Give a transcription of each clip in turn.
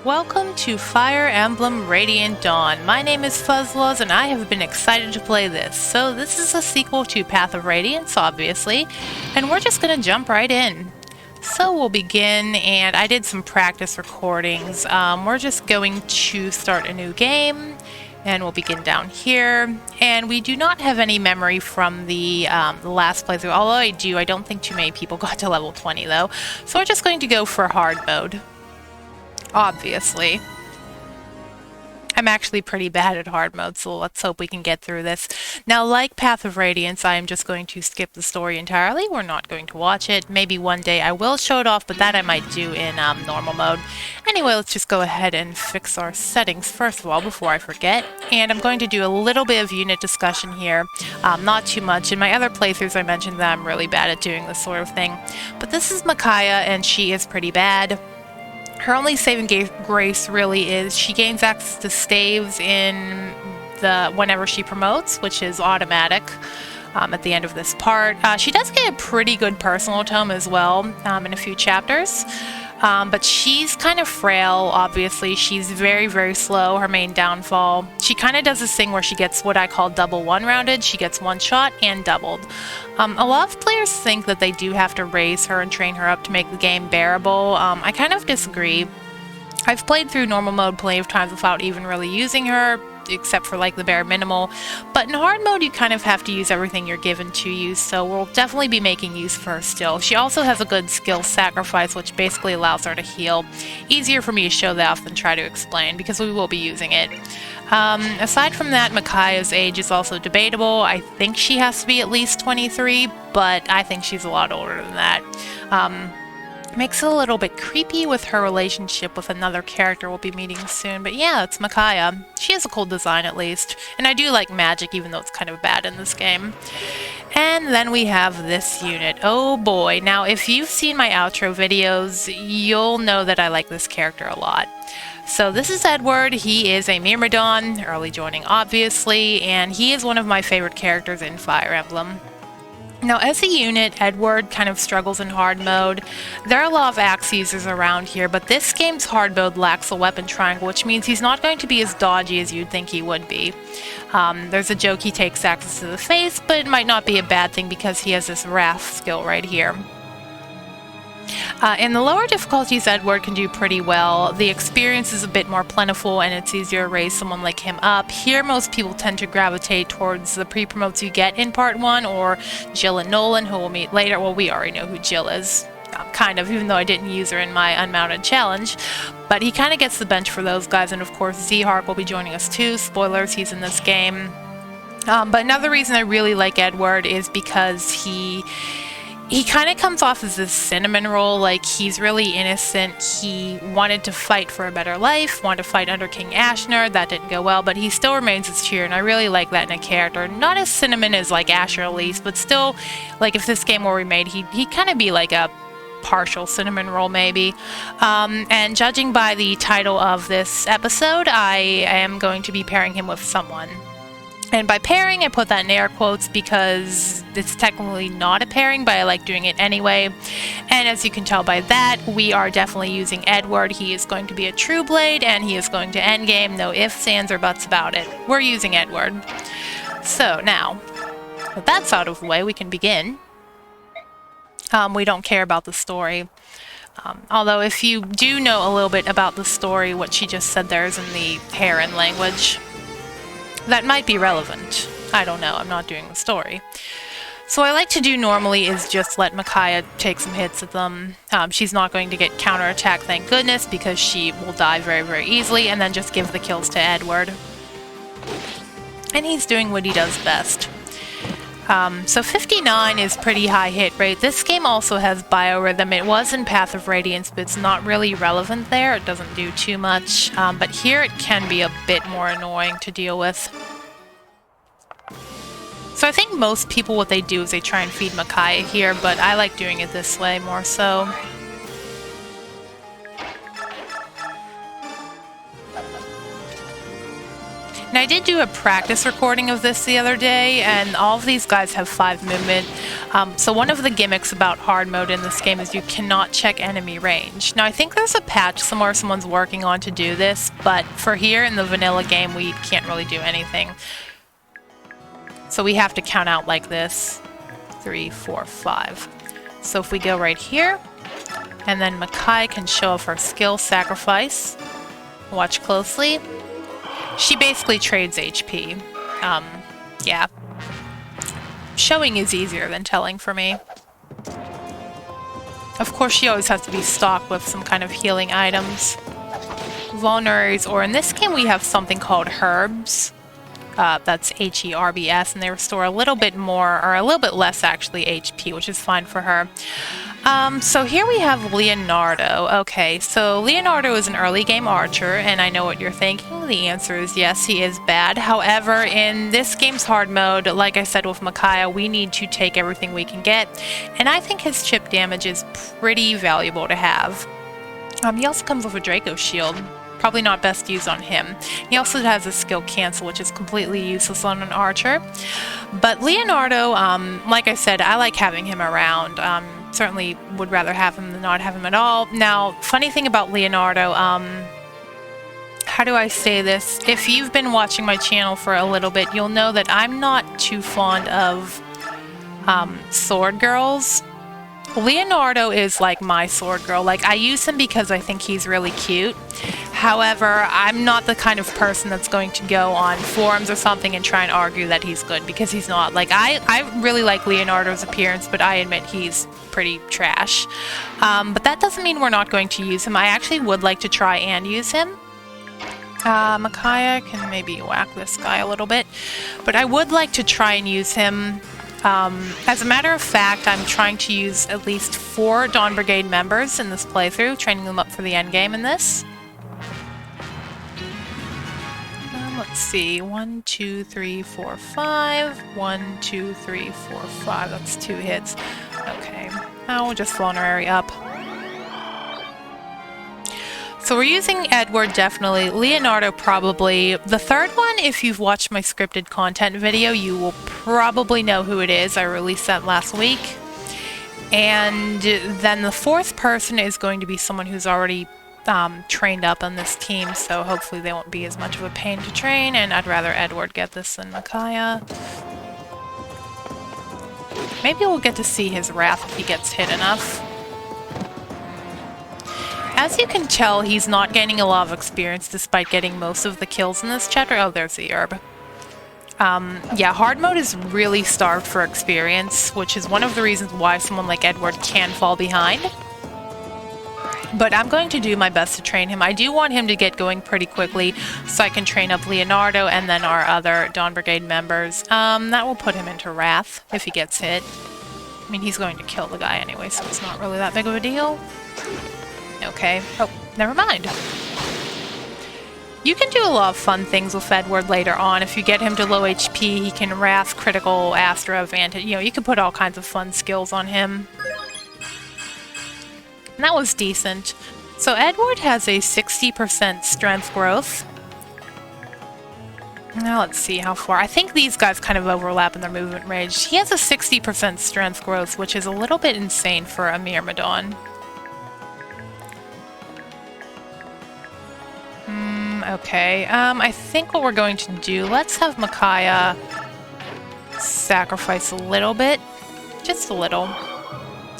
Welcome to Fire Emblem Radiant Dawn. My name is Fuzzlaws and I have been excited to play this. So this is a sequel to Path of Radiance, obviously, and we're just gonna jump right in. So we'll begin, and I did some practice recordings. We're just going to start a new game, and we'll begin down here. And we do not have any memory from the last playthrough, although I don't think too many people got to level 20 though. So we're just going to go for hard mode. Obviously. I'm actually pretty bad at hard mode, so let's hope we can get through this. Now, like Path of Radiance, I am just going to skip the story entirely. We're not going to watch it. Maybe one day I will show it off, but that I might do in normal mode. Anyway, let's just go ahead and fix our settings first of all before I forget. And I'm going to do a little bit of unit discussion here. Not too much. In my other playthroughs, I mentioned that I'm really bad at doing this sort of thing. But this is Micaiah, and she is pretty bad. Her only saving grace really is she gains access to staves in whenever she promotes, which is automatic at the end of this part. She does get a pretty good personal tome as well in a few chapters. But she's kind of frail, obviously. She's very, very slow, her main downfall. She kind of does this thing where she gets what I call double one-rounded. She gets one shot and doubled. A lot of players think that they do have to raise her and train her up to make the game bearable. I kind of disagree. I've played through normal mode plenty of times without even really using her, except for like the bare minimal. But in hard mode, you kind of have to use everything you're given to use, so we'll definitely be making use of her still. She also has a good skill sacrifice, which basically allows her to heal. Easier for me to show that off than try to explain, because we will be using it. Aside from that, Micaiah's age is also debatable. I think she has to be at least 23, but I think she's a lot older than that. Makes it a little bit creepy with her relationship with another character we'll be meeting soon. But yeah, it's Micaiah. She has a cool design at least. And I do like magic, even though it's kind of bad in this game. And then we have this unit. Oh boy. Now, if you've seen my outro videos, you'll know that I like this character a lot. So this is Edward. He is a Myrmidon, early joining obviously, and he is one of my favorite characters in Fire Emblem. Now, as a unit, Edward kind of struggles in hard mode. There are a lot of axe users around here, but this game's hard mode lacks a weapon triangle, which means he's not going to be as dodgy as you'd think he would be. There's a joke he takes axes to the face, but it might not be a bad thing because he has this wrath skill right here. In the lower difficulties, Edward can do pretty well. The experience is a bit more plentiful and it's easier to raise someone like him up. Here, most people tend to gravitate towards the pre-promotes you get in Part 1, or Jill and Nolan, who we'll meet later. Well, we already know who Jill is, kind of, even though I didn't use her in my unmounted challenge. But he kind of gets the bench for those guys, and of course, Z-Hark will be joining us too. Spoilers, he's in this game. But another reason I really like Edward is because he kind of comes off as this cinnamon roll, like he's really innocent. He wanted to fight for a better life, wanted to fight under King Ashner. That didn't go well, but he still remains his cheer, and I really like that in a character. Not as cinnamon as like Asher at least, but still, like if this game were remade, he'd kind of be like a partial cinnamon roll maybe. And judging by the title of this episode, I am going to be pairing him with someone. And by pairing, I put that in air quotes because it's technically not a pairing, but I like doing it anyway. And as you can tell by that, we are definitely using Edward. He is going to be a True Blade, and he is going to endgame. No ifs, ands, or buts about it. We're using Edward. So now, with that out of the way, we can begin. We don't care about the story. Although if you do know a little bit about the story, what she just said there is in the Heron language. That might be relevant. I don't know, I'm not doing the story. So what I like to do normally is just let Micaiah take some hits at them. She's not going to get counterattack, thank goodness, because she will die very, very easily, and then just give the kills to Edward. And he's doing what he does best. So 59 is pretty high hit rate. This game also has biorhythm. It was in Path of Radiance, but it's not really relevant there. It doesn't do too much. But here it can be a bit more annoying to deal with. So I think most people, what they do is they try and feed Micaiah here, but I like doing it this way more so. And I did do a practice recording of this the other day, and all of these guys have 5 movement. So one of the gimmicks about hard mode in this game is you cannot check enemy range. Now I think there's a patch somewhere someone's working on to do this, but for here in the vanilla game we can't really do anything. So we have to count out like this. 3, 4, 5. So if we go right here, and then Micaiah can show off her skill sacrifice. Watch closely. She basically trades HP. Yeah. Showing is easier than telling for me. Of course, she always has to be stocked with some kind of healing items. Vulneraries, or in this game we have something called herbs. That's Herbs, and they restore a little bit more, or a little bit less actually, HP, which is fine for her. So here we have Leonardo. Okay, so Leonardo is an early game archer, and I know what you're thinking. The answer is yes, he is bad. However, in this game's hard mode, like I said with Micaiah, we need to take everything we can get, and I think his chip damage is pretty valuable to have. He also comes with a Draco shield. Probably not best used on him. He also has a skill cancel, which is completely useless on an archer. But Leonardo, like I said, I like having him around. Certainly would rather have him than not have him at all. Now, funny thing about Leonardo, how do I say this? If you've been watching my channel for a little bit, you'll know that I'm not too fond of sword girls. Leonardo is like my sword girl. Like, I use him because I think he's really cute. However, I'm not the kind of person that's going to go on forums or something and try and argue that he's good, because he's not. Like, I really like Leonardo's appearance, but I admit he's pretty trash. But that doesn't mean we're not going to use him. I actually would like to try and use him. Micaiah can maybe whack this guy a little bit, but I would like to try and use him. As a matter of fact, I'm trying to use at least 4 Dawn Brigade members in this playthrough, training them up for the endgame in this. Let's see, 1, 2, 3, 4, 5. 1, 2, 3, 4, 5. That's 2 hits. Okay, now we'll just vulnerary up. So we're using Edward, definitely. Leonardo, probably. The third one, if you've watched my scripted content video, you will probably know who it is. I released that last week. And then the 4th person is going to be someone who's already trained up on this team, so hopefully they won't be as much of a pain to train, and I'd rather Edward get this than Micaiah. Maybe we'll get to see his wrath if he gets hit enough. As you can tell, he's not gaining a lot of experience despite getting most of the kills in this chapter. Oh, there's the herb. Yeah, hard mode is really starved for experience, which is one of the reasons why someone like Edward can fall behind. But I'm going to do my best to train him. I do want him to get going pretty quickly so I can train up Leonardo and then our other Dawn Brigade members. That will put him into wrath if he gets hit. I mean, he's going to kill the guy anyway, so it's not really that big of a deal. Okay. Oh, never mind. You can do a lot of fun things with Edward later on. If you get him to low HP, he can Wrath, critical, Astra, advantage. You know, you can put all kinds of fun skills on him. And that was decent. So Edward has a 60% strength growth. Now let's see how far. I think these guys kind of overlap in their movement range. He has a 60% strength growth, which is a little bit insane for a Myrmidon. Okay, I think what we're going to do, let's have Micaiah sacrifice a little bit. Just a little.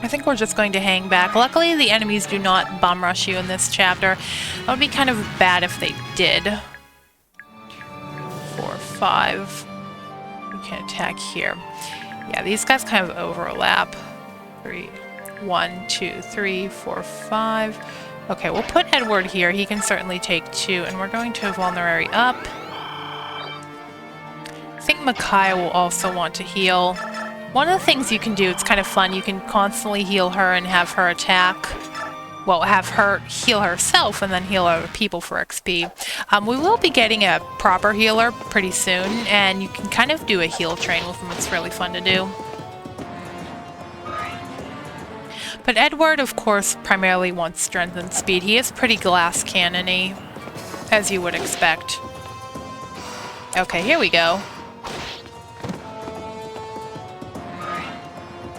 I think we're just going to hang back. Luckily, the enemies do not bum rush you in this chapter. That would be kind of bad if they did. 4, 5. We can attack here. Yeah, these guys kind of overlap. 3, 1, 2, 3, 4, 5. Okay, we'll put Edward here. He can certainly take 2, and we're going to vulnerary up. I think Micaiah will also want to heal. One of the things you can do, it's kind of fun, you can constantly heal her and have her attack. Well, have her heal herself and then heal other people for XP. We will be getting a proper healer pretty soon, and you can kind of do a heal train with them. It's really fun to do. But Edward, of course, primarily wants strength and speed. He is pretty glass cannon-y, as you would expect. Okay, here we go.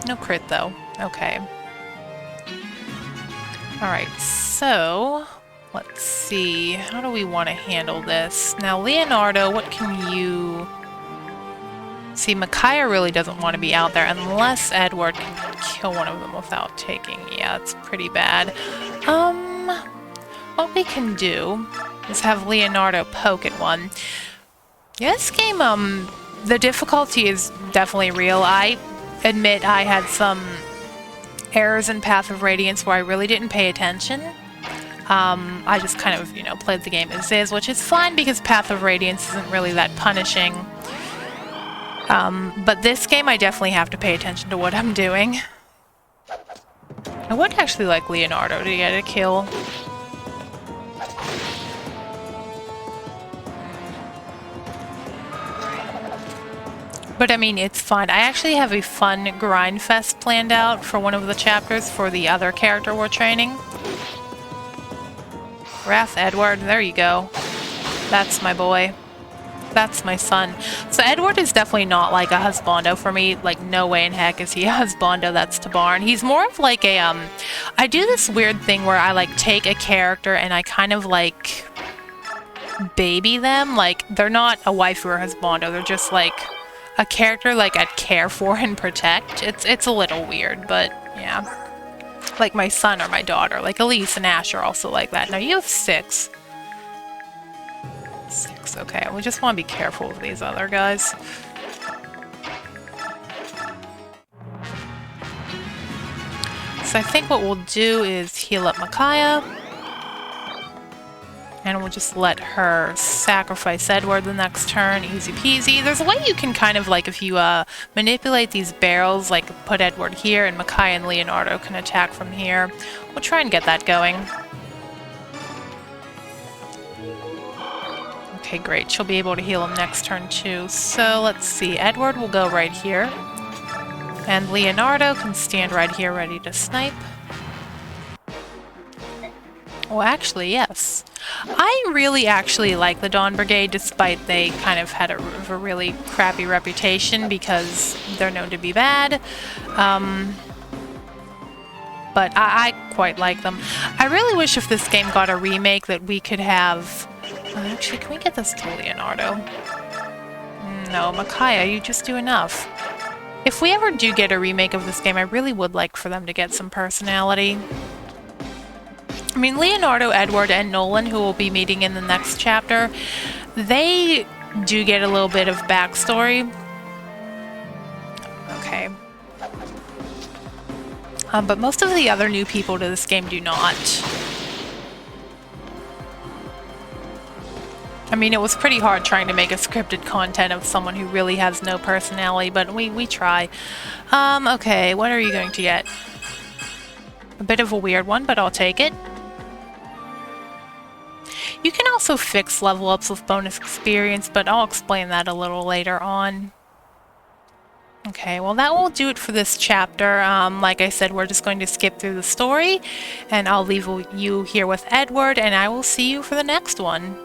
No crit, though. Okay. Alright, so... let's see. How do we want to handle this? Now, Leonardo, what can you... See, Micaiah really doesn't want to be out there unless Edward can kill one of them without taking... Yeah, it's pretty bad. What we can do is have Leonardo poke at one. Yeah, this game, the difficulty is definitely real. I admit I had some errors in Path of Radiance where I really didn't pay attention. I just kind of, you know, played the game as is, which is fine because Path of Radiance isn't really that punishing. But this game I definitely have to pay attention to what I'm doing. I would actually like Leonardo to get a kill. But I mean, it's fun. I actually have a fun grind fest planned out for one of the chapters for the other character we're training. Wrath Edward, there you go. That's my boy. That's my son. So Edward is definitely not like a husbando for me. Like, no way in heck is he a husbando. That's Tabarn. He's more of like a, I do this weird thing where I like take a character and I kind of like baby them. Like, they're not a waifu or husbando. They're just like a character like I'd care for and protect. It's a little weird, but yeah. Like my son or my daughter. Like Elise and Ash are also like that. Now you have 6. 6, okay. We just want to be careful of these other guys. So I think what we'll do is heal up Micaiah. And we'll just let her sacrifice Edward the next turn. Easy peasy. There's a way you can kind of like, if you manipulate these barrels, like put Edward here and Micaiah and Leonardo can attack from here. We'll try and get that going. Okay, great. She'll be able to heal him next turn too. So let's see. Edward will go right here. And Leonardo can stand right here ready to snipe. Well, actually, yes. I really actually like the Dawn Brigade, despite they kind of had a really crappy reputation because they're known to be bad. But I quite like them. I really wish if this game got a remake that we could have... actually, can we get this to Leonardo? No, Micaiah, you just do enough. If we ever do get a remake of this game, I really would like for them to get some personality. I mean, Leonardo, Edward, and Nolan, who we'll be meeting in the next chapter, they do get a little bit of backstory. Okay. But most of the other new people to this game do not. I mean, it was pretty hard trying to make a scripted content of someone who really has no personality, but we try. Okay, what are you going to get? A bit of a weird one, but I'll take it. You can also fix level ups with bonus experience, but I'll explain that a little later on. Okay, well that will do it for this chapter. Like I said, we're just going to skip through the story, and I'll leave you here with Edward, and I will see you for the next one.